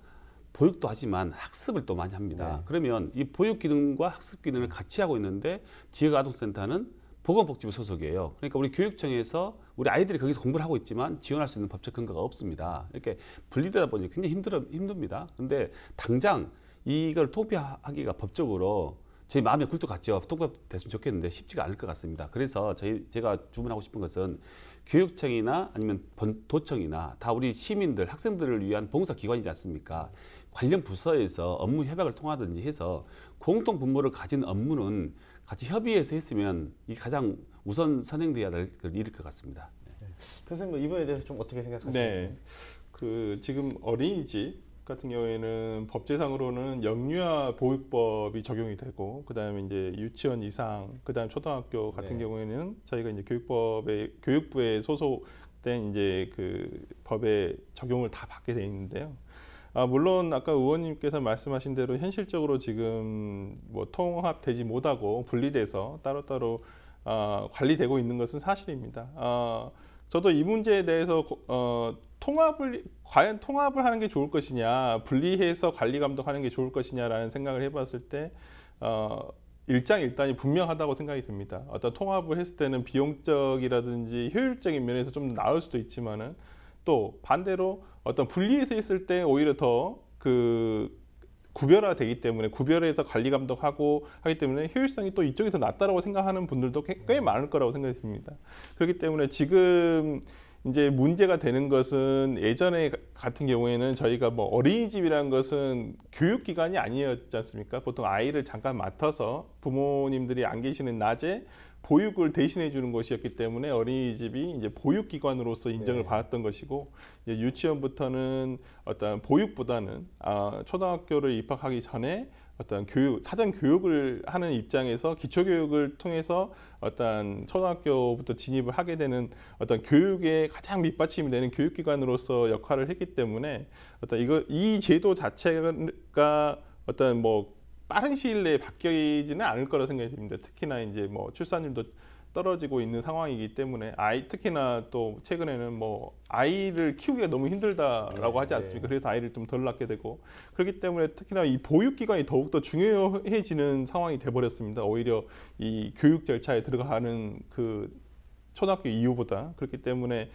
보육도 하지만 학습을 또 많이 합니다. 그러면 이 보육 기능과 학습 기능을 같이 하고 있는데 지역아동센터는 보건복지부 소속이에요. 그러니까 우리 교육청에서 우리 아이들이 거기서 공부를 하고 있지만 지원할 수 있는 법적 근거가 없습니다. 이렇게 분리되다 보니 굉장히 힘듭니다. 근데 당장 이걸 통폐하기가 법적으로 제 마음에 굴뚝 같죠. 통폐됐으면 좋겠는데 쉽지가 않을 것 같습니다. 그래서 제가 주문하고 싶은 것은 교육청이나 아니면 도청이나 다 우리 시민들, 학생들을 위한 봉사기관이지 않습니까? 관련 부서에서 업무 협약을 통하든지 해서 공통 분모를 가진 업무는 같이 협의해서 했으면 이 가장 우선 선행돼야 될 일일 것 같습니다. 교수님, 이번에 대해서 좀 어떻게 생각하십니까? 네, 지금 어린이집, 같은 경우에는 법제상으로는 영유아 보육법이 적용이 되고, 그다음에 이제 유치원 이상, 그다음 초등학교 같은 경우에는 저희가 이제 교육부에 소속된 이제 그 법의 적용을 다 받게 돼 있는데요. 물론 아까 의원님께서 말씀하신 대로 현실적으로 지금 뭐 통합되지 못하고 분리돼서 따로따로 관리되고 있는 것은 사실입니다. 저도 이 문제에 대해서 과연 통합을 하는 게 좋을 것이냐, 분리해서 관리 감독하는 게 좋을 것이냐라는 생각을 해봤을 때 일장일단이 분명하다고 생각이 듭니다. 어떤 통합을 했을 때는 비용적이라든지 효율적인 면에서 좀 나을 수도 있지만은 또 반대로 어떤 분리해서 했을 때 오히려 더 구별화되기 때문에, 구별해서 관리 감독하고 하기 때문에 효율성이 또 이쪽이 더 낫다라고 생각하는 분들도 꽤 많을 거라고 생각이 듭니다. 그렇기 때문에 지금 이제 문제가 되는 것은, 예전에 같은 경우에는 저희가 뭐 어린이집이라는 것은 교육기관이 아니었지 않습니까? 보통 아이를 잠깐 맡아서 부모님들이 안 계시는 낮에 보육을 대신해 주는 것이었기 때문에 어린이집이 이제 보육기관으로서 인정을 받았던 것이고, 이제 유치원부터는 어떤 보육보다는 초등학교를 입학하기 전에 어떤 사전 교육을 하는 입장에서 기초교육을 통해서 어떤 초등학교부터 진입을 하게 되는 어떤 교육의 가장 밑받침이 되는 교육기관으로서 역할을 했기 때문에 어떤 이 제도 자체가 어떤 뭐 빠른 시일 내에 바뀌지는 않을 거라 생각이 듭니다. 특히나 이제 뭐 출산율도 떨어지고 있는 상황이기 때문에 특히나 또 최근에는 뭐 아이를 키우기가 너무 힘들다라고 하지 않습니까? 그래서 아이를 좀 덜 낳게 되고, 그렇기 때문에 특히나 이 보육기관이 더욱더 중요해지는 상황이 돼버렸습니다. 오히려 이 교육 절차에 들어가는 그 초등학교 이후보다. 그렇기 때문에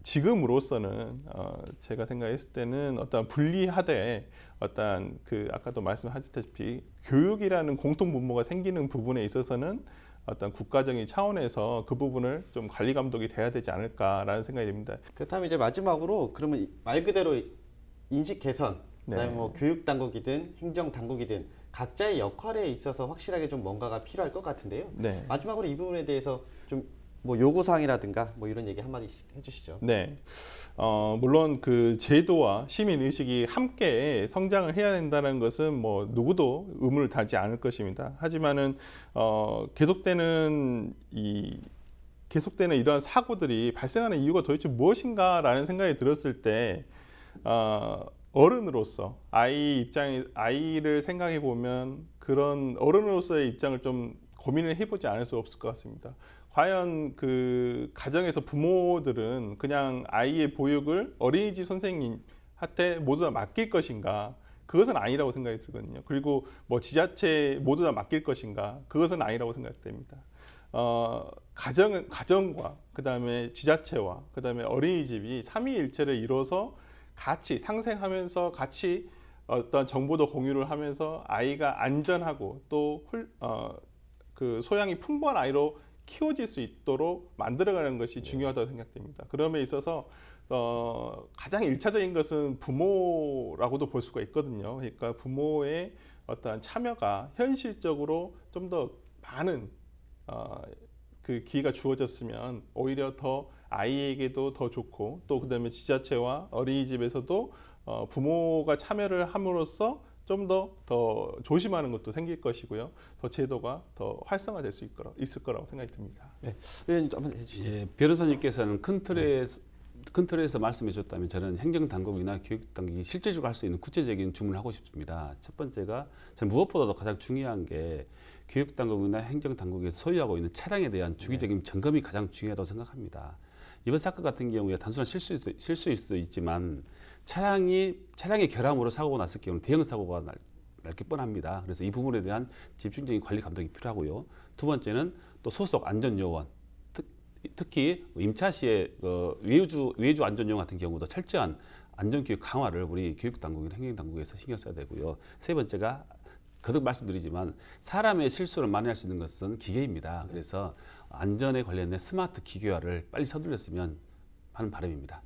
지금으로서는 제가 생각했을 때는 어떤 분리하되 어떤 아까도 말씀하셨다시피 교육이라는 공통 분모가 생기는 부분에 있어서는 어떤 국가적인 차원에서 그 부분을 좀 관리 감독이 돼야 되지 않을까라는 생각이 듭니다. 그렇다면 이제 마지막으로 그러면 말 그대로 인식 개선, 그다음에 뭐 교육 당국이든 행정 당국이든 각자의 역할에 있어서 확실하게 좀 뭔가가 필요할 것 같은데요. 마지막으로 이 부분에 대해서 좀 뭐 요구사항이라든가 뭐 이런 얘기 한마디씩 해주시죠. 네, 물론 그 제도와 시민 의식이 함께 성장을 해야 된다는 것은 뭐 누구도 의문을 달지 않을 것입니다. 하지만은 계속되는 이러한 사고들이 발생하는 이유가 도대체 무엇인가라는 생각이 들었을 때 어른으로서 아이를 생각해 보면 그런 어른으로서의 입장을 좀 고민을 해보지 않을 수 없을 것 같습니다. 과연 그 가정에서 부모들은 그냥 아이의 보육을 어린이집 선생님한테 모두 다 맡길 것인가? 그것은 아니라고 생각이 들거든요. 그리고 뭐 지자체 모두 다 맡길 것인가? 그것은 아니라고 생각됩니다. 가정과 그다음에 지자체와 그다음에 어린이집이 삼위일체를 이뤄서 같이 상생하면서 같이 어떤 정보도 공유를 하면서 아이가 안전하고 또 그 소양이 풍부한 아이로 키워질 수 있도록 만들어가는 것이 중요하다고 생각됩니다. 그럼에 있어서 가장 일차적인 것은 부모라고도 볼 수가 있거든요. 그러니까 부모의 어떤 참여가 현실적으로 좀 더 많은 그 기회가 주어졌으면 오히려 더 아이에게도 더 좋고, 또 그다음에 지자체와 어린이집에서도 부모가 참여를 함으로써 좀 더 조심하는 것도 생길 것이고요. 더 제도가 더 활성화될 수 있을 거라고 생각이 듭니다. 네, 의원님 한번 해주시죠. 예, 변호사님께서는 큰 틀에서 말씀해 주셨다면 저는 행정당국이나 교육당국이 실제적으로 할 수 있는 구체적인 주문을 하고 싶습니다. 첫 번째가 저는 무엇보다도 가장 중요한 게 교육당국이나 행정당국에서 소유하고 있는 차량에 대한 주기적인 점검이 가장 중요하다고 생각합니다. 이번 사건 같은 경우에 단순한 실수일 수도 있지만 차량의 결함으로 사고가 났을 경우는 대형 사고가 날 게 뻔합니다. 그래서 이 부분에 대한 집중적인 관리 감독이 필요하고요. 두 번째는 또 소속 안전요원, 특히 임차 시에 외주 안전요원 같은 경우도 철저한 안전교육 강화를 우리 교육당국이나 행정당국에서 신경 써야 되고요. 세 번째가 거듭 말씀드리지만 사람의 실수를 만회할 수 있는 것은 기계입니다. 그래서 안전에 관련된 스마트 기계화를 빨리 서둘렀으면 하는 바람입니다.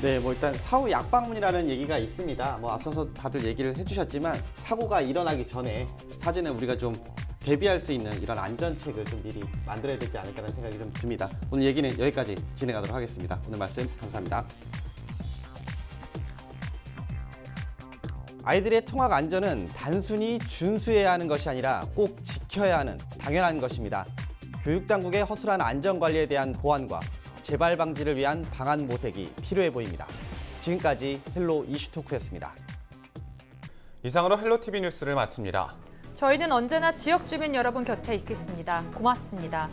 네, 뭐 일단 사후 약방문이라는 얘기가 있습니다. 뭐 앞서서 다들 얘기를 해주셨지만 사고가 일어나기 전에 사전에 우리가 좀 대비할 수 있는 이런 안전책을 좀 미리 만들어야 되지 않을까라는 생각이 좀 듭니다. 오늘 얘기는 여기까지 진행하도록 하겠습니다. 오늘 말씀 감사합니다. 아이들의 통학 안전은 단순히 준수해야 하는 것이 아니라 꼭 지켜야 하는 당연한 것입니다. 교육당국의 허술한 안전관리에 대한 보완과 재발 방지를 위한 방안 모색이 필요해 보입니다. 지금까지 헬로 이슈토크였습니다. 이상으로 헬로티비 뉴스를 마칩니다. 저희는 언제나 지역 주민 여러분 곁에 있겠습니다. 고맙습니다.